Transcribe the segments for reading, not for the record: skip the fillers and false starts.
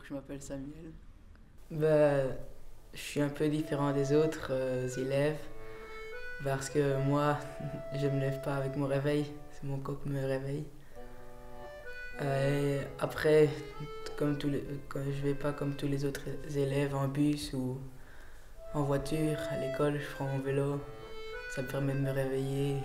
je m'appelle Samuel. Bah, je suis un peu différent des autres élèves parce que moi, je me lève pas avec mon réveil, c'est mon coq me réveille. Et après, quand je vais pas comme tous les autres élèves en bus ou en voiture à l'école, je prends mon vélo, ça me permet de me réveiller.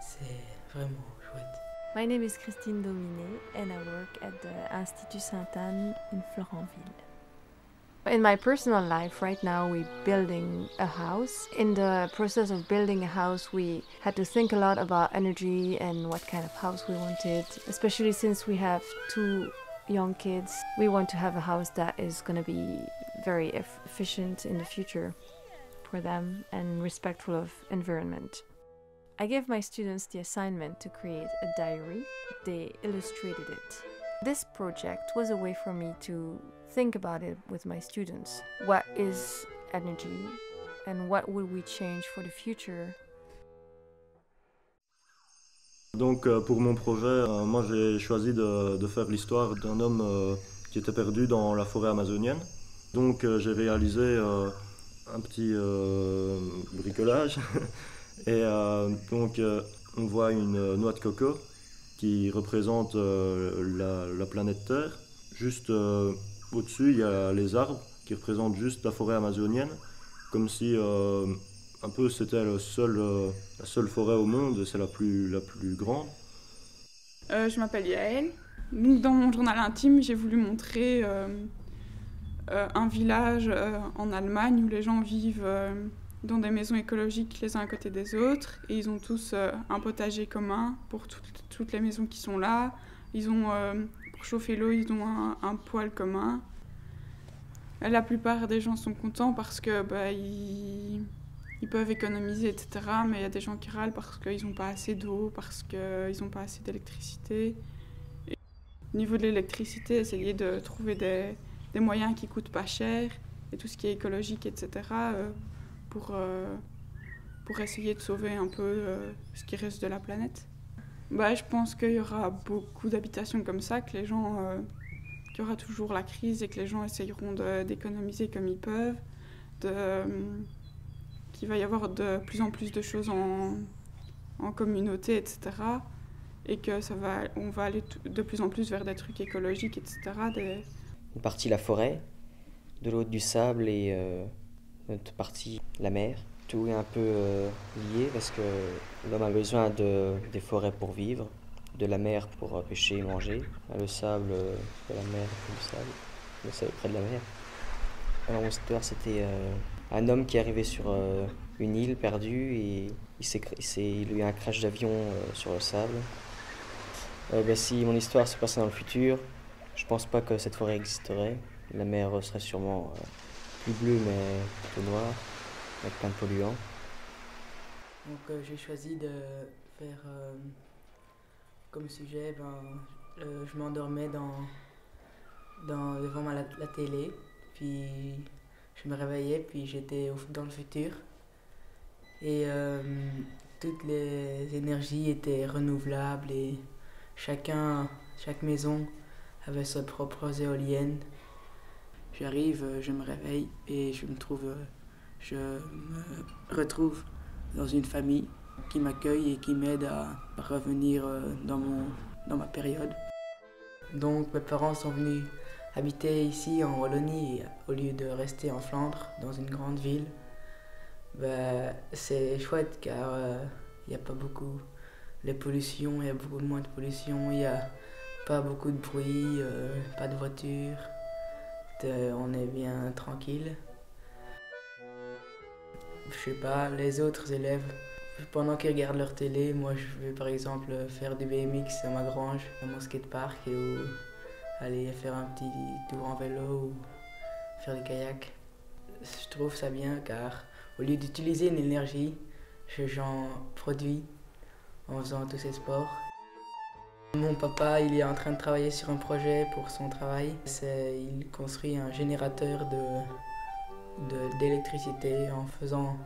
C'est vraiment chouette. My name is Christine Dominé and I work at the Institut Sainte-Anne in Florentville. In my personal life right now we're building a house. In the process of building a house we had to think a lot about energy and what kind of house we wanted, especially since we have two young kids. We want to have a house that is going to be very efficient in the future for them and respectful of environment. I gave my students the assignment to create a diary. They illustrated it. This project was a way for me to think about it with my students. What is energy and what would we change for the future? Donc pour mon projet, moi j'ai choisi de faire l'histoire d'un homme qui était perdu dans la forêt amazonienne. Donc j'ai réalisé un petit bricolage et donc on voit une noix de coco qui représente la planète Terre. Juste au-dessus, il y a les arbres qui représentent juste la forêt amazonienne, comme si un peu c'était la seule forêt au monde, c'est la plus grande. Je m'appelle Yael. Donc, dans mon journal intime, j'ai voulu montrer un village en Allemagne où les gens vivent dans des maisons écologiques les uns à côté des autres. Et ils ont tous un potager commun pour toutes les maisons qui sont là. Ils ont, pour chauffer l'eau, ils ont un poêle commun. La plupart des gens sont contents parce que ils peuvent économiser, etc. Mais il y a des gens qui râlent parce qu'ils n'ont pas assez d'eau, parce qu'ils n'ont pas assez d'électricité. Et au niveau de l'électricité, essayer de trouver des moyens qui ne coûtent pas cher et tout ce qui est écologique, etc. Pour essayer de sauver un peu ce qui reste de la planète. Je pense qu'il y aura beaucoup d'habitations comme ça, que les gens, qu'il y aura toujours la crise et que les gens essayeront d'économiser comme ils peuvent, qu'il va y avoir de plus en plus de choses en communauté, etc. Et que on va aller de plus en plus vers des trucs écologiques, etc. Une partie la forêt, de l'autre du sable et notre partie la mer. Tout est un peu lié parce que l'homme a besoin des forêts pour vivre, de la mer pour pêcher et manger, le sable de la mer pour le sable est près de la mer. Alors mon histoire c'était un homme qui est arrivé sur une île perdue et il a eu un crash d'avion sur le sable. Si mon histoire se passait dans le futur, je pense pas que cette forêt existerait. La mer serait sûrement plus bleue mais plutôt noire, avec plein de polluants. Donc j'ai choisi de faire comme sujet, je m'endormais devant la télé, puis je me réveillais, puis j'étais dans le futur. Et toutes les énergies étaient renouvelables et chaque maison avait ses propres éoliennes. J'arrive, je me réveille et je me retrouve dans une famille qui m'accueille et qui m'aide à revenir dans ma période. Donc mes parents sont venus habiter ici en Wallonie au lieu de rester en Flandre, dans une grande ville. C'est chouette car il n'y a pas beaucoup de pollution, il y a beaucoup moins de pollution, il n'y a pas beaucoup de bruit, pas de voiture, on est bien tranquille. Je sais pas, les autres élèves, pendant qu'ils regardent leur télé, moi je vais par exemple faire du BMX à ma grange, dans mon skatepark, ou aller faire un petit tour en vélo ou faire du kayak. Je trouve ça bien car au lieu d'utiliser une énergie, j'en produis en faisant tous ces sports. Mon papa, il est en train de travailler sur un projet pour son travail. Il construit un générateur d'électricité en faisant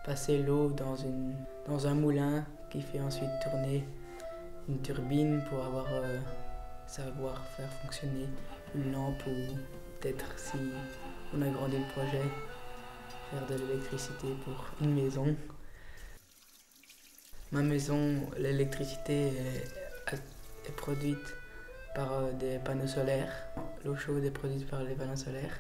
passer l'eau dans un moulin qui fait ensuite tourner une turbine pour savoir faire fonctionner une lampe ou peut-être si on agrandit le projet, faire de l'électricité pour une maison. Ma maison, l'électricité est produite par des panneaux solaires. L'eau chaude est produite par les panneaux solaires.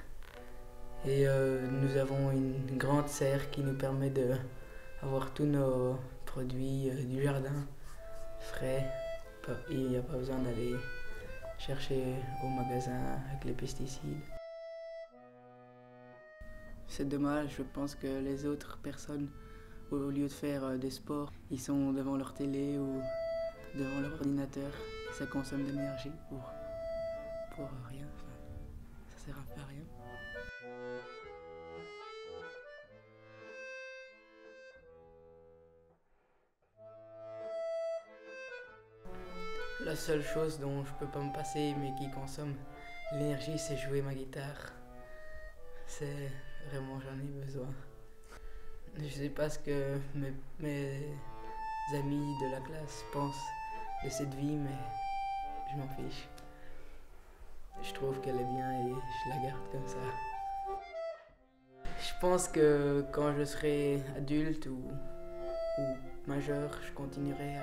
Et nous avons une grande serre qui nous permet d'avoir tous nos produits du jardin frais. Il n'y a pas besoin d'aller chercher au magasin avec les pesticides. C'est dommage, je pense que les autres personnes, au lieu de faire des sports, ils sont devant leur télé ou devant leur ordinateur et ça consomme de l'énergie pour rien. Enfin, ça sert un peu à rien. La seule chose dont je peux pas me passer mais qui consomme l'énergie, c'est jouer ma guitare. C'est vraiment, j'en ai besoin. Je sais pas ce que mes amis de la classe pensent de cette vie, mais je m'en fiche. Je trouve qu'elle est bien et je la garde comme ça. Je pense que quand je serai adulte ou majeur, je continuerai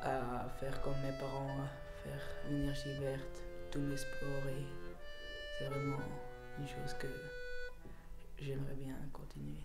à faire comme mes parents, à faire l'énergie verte, tous mes sports, et c'est vraiment une chose que j'aimerais bien continuer.